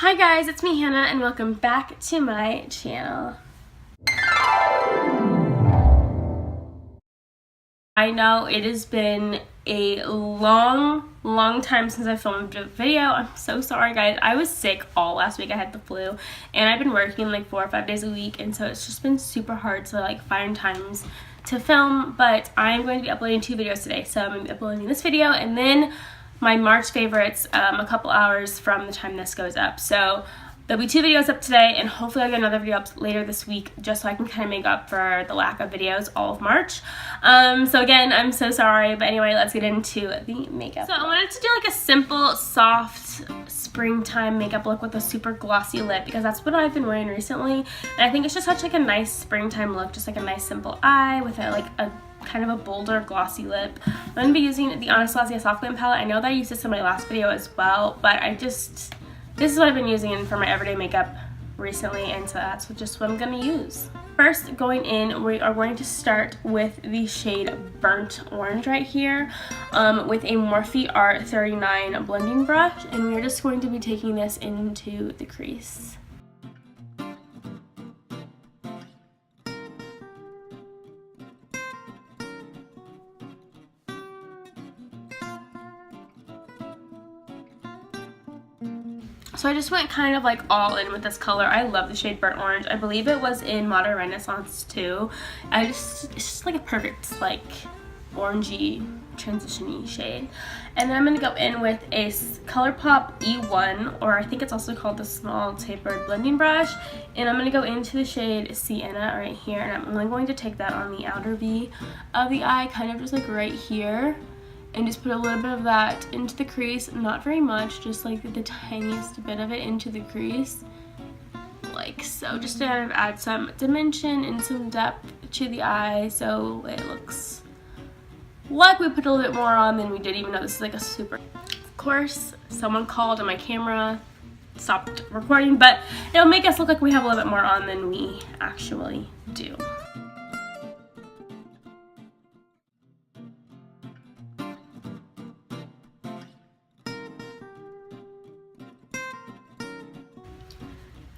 Hi guys, it's me Hannah and welcome back to my channel. I know it has been a long time since I filmed a video. I'm so sorry guys. I was sick all last week. I had the flu and I've been working like 4 or 5 days a week, and so it's just been super hard to like find times to film, but I'm going to be uploading 2 videos today. So I'm going to be uploading this video and then my March favorites a couple hours from the time this goes up. So there'll be 2 videos up today, and hopefully I'll get another video up later this week just so I can kind of make up for the lack of videos all of March. So again, I'm so sorry, but anyway, let's get into the makeup. So I wanted to do like a simple, soft, springtime makeup look with a super glossy lip because that's what I've been wearing recently. And I think it's just such like a nice springtime look, just like a nice simple eye with a kind of a bolder glossy lip. I'm going to be using the HannahsHawtGlam palette. I know that I used this in my last video as well, but this is what I've been using for my everyday makeup recently, and so that's just what I'm going to use. First, going in, we are going to start with the shade Burnt Orange right here with a Morphe R39 blending brush, and we're just going to be taking this into the crease. So I just went kind of like all in with this color. I love the shade Burnt Orange. I believe it was in Modern Renaissance too. It's just like a perfect like orangey transition-y shade. And then I'm going to go in with a ColourPop E1, or I think it's also called the small tapered blending brush. And I'm going to go into the shade Sienna right here, and I'm only going to take that on the outer V of the eye, kind of just like right here. And just put a little bit of that into the crease, not very much, just like the tiniest bit of it into the crease, like so, just to kind of add some dimension and some depth to the eye so it looks like we put a little bit more on than we did, even though this is like a super... Of course, someone called and my camera stopped recording, but it'll make us look like we have a little bit more on than we actually do.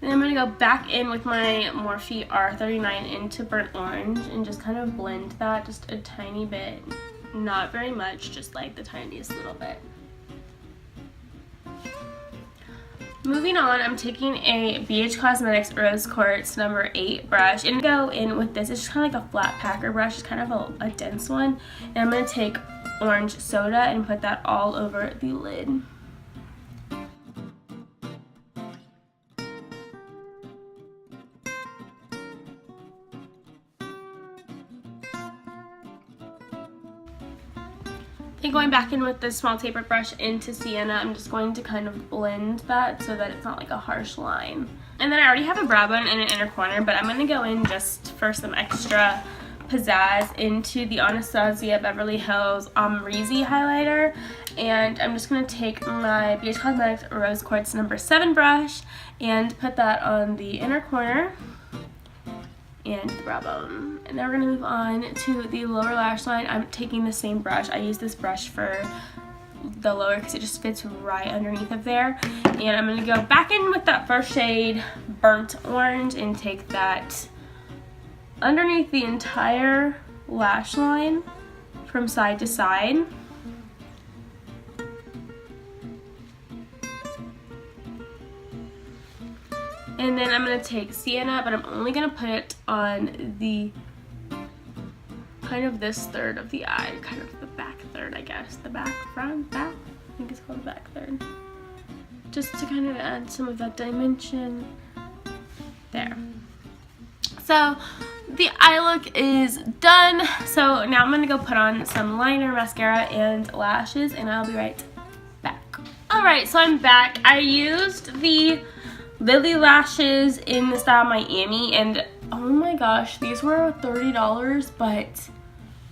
And I'm going to go back in with my Morphe R39 into Burnt Orange and just kind of blend that just a tiny bit. Not very much, just like the tiniest little bit. Moving on, I'm taking a BH Cosmetics Rose Quartz number 8 brush and go in with this. It's just kind of like a flat packer brush. It's kind of a dense one. And I'm going to take orange soda and put that all over the lid. And going back in with this small tapered brush into Sienna, I'm just going to kind of blend that so that it's not like a harsh line. And then I already have a brow bone in an inner corner, but I'm going to go in just for some extra pizzazz into the Anastasia Beverly Hills Omrizi highlighter. And I'm just going to take my BH Cosmetics Rose Quartz number 7 brush and put that on the inner corner and the brow bone. And then we're going to move on to the lower lash line. I'm taking the same brush. I use this brush for the lower because it just fits right underneath of there. And I'm going to go back in with that first shade, Burnt Orange, and take that underneath the entire lash line from side to side. And then I'm going to take Sienna, but I'm only going to put it on the kind of this third of the eye, kind of the back third, I guess. The back, front, back? I think it's called the back third. Just to kind of add some of that dimension there. So the eye look is done. So now I'm going to go put on some liner, mascara, and lashes, and I'll be right back. Alright, so I'm back. I used the Lily lashes in the style Miami, and oh my gosh, these were $30, but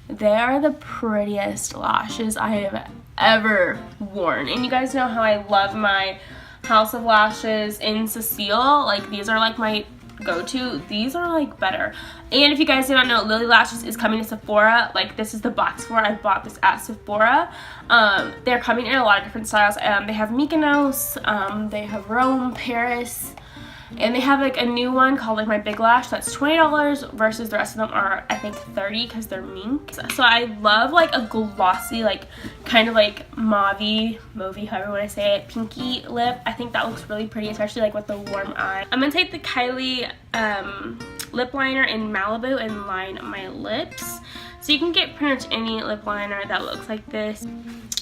they are the prettiest lashes I have ever worn. And you guys know how I love my House of Lashes in Cecile. Like, these are like my go to, these are like better. And if you guys do not know, Lily Lashes is coming to Sephora. Like, this is the box for it. I bought this at Sephora. They're coming in a lot of different styles. They have Mykonos, they have Rome, Paris, and they have like a new one called like My Big Lash that's $20 versus the rest of them are I think $30 because they're mink. So I love like a glossy, like kind of like mauvey, however you want to say it, pinky lip. I think that looks really pretty, especially like with the warm eye. I'm gonna take the Kylie lip liner in Malibu and line my lips. So you can get pretty much any lip liner that looks like this.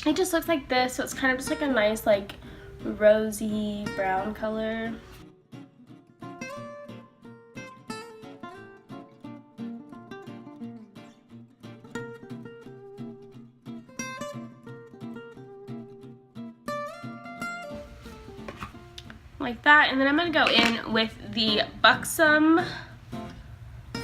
It just looks like this, so it's kind of just like a nice like rosy brown color. Like that, and then I'm gonna go in with the Buxom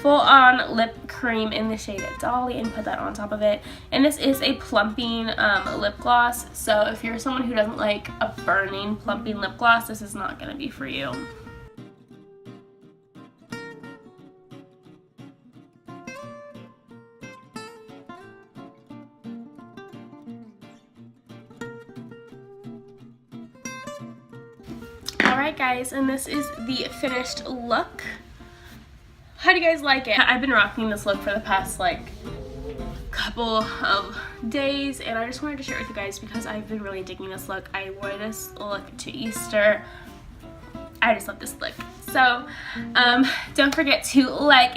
Full On Lip Cream in the shade Dolly and put that on top of it. And this is a plumping lip gloss, so if you're someone who doesn't like a burning plumping lip gloss, this is not gonna be for you. Alright guys, and this is the finished look. How do you guys like it? I've been rocking this look for the past like couple of days, and I just wanted to share it with you guys because I've been really digging this look. I wore this look to Easter. I just love this look. So don't forget to like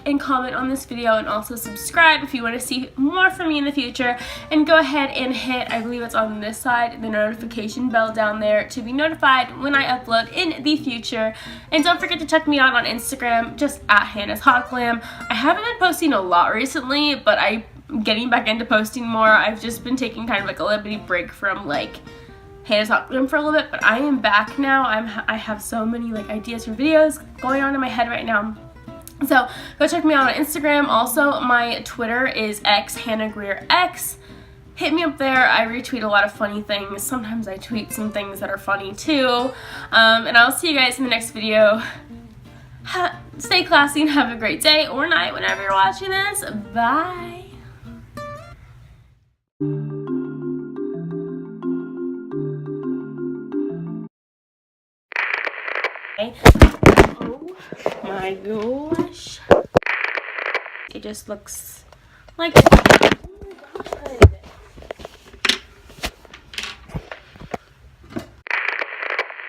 and comment on this video, and also subscribe if you want to see more from me in the future, and go ahead and hit, I believe it's on this side, the notification bell down there to be notified when I upload in the future. And don't forget to check me out on Instagram, just at HannahsHawtGlam. I haven't been posting a lot recently, but I'm getting back into posting more. I've just been taking kind of like a little bitty break from like HannahsHawtGlam for a little bit, but I am back now. I have so many like ideas for videos going on in my head right now. So go check me out on Instagram. Also, my Twitter is @HannahGreerX. Hit me up there. I retweet a lot of funny things. Sometimes I tweet some things that are funny too. And I'll see you guys in the next video. Stay classy and have a great day or night whenever you're watching this. Bye. Oh my gosh. It just looks like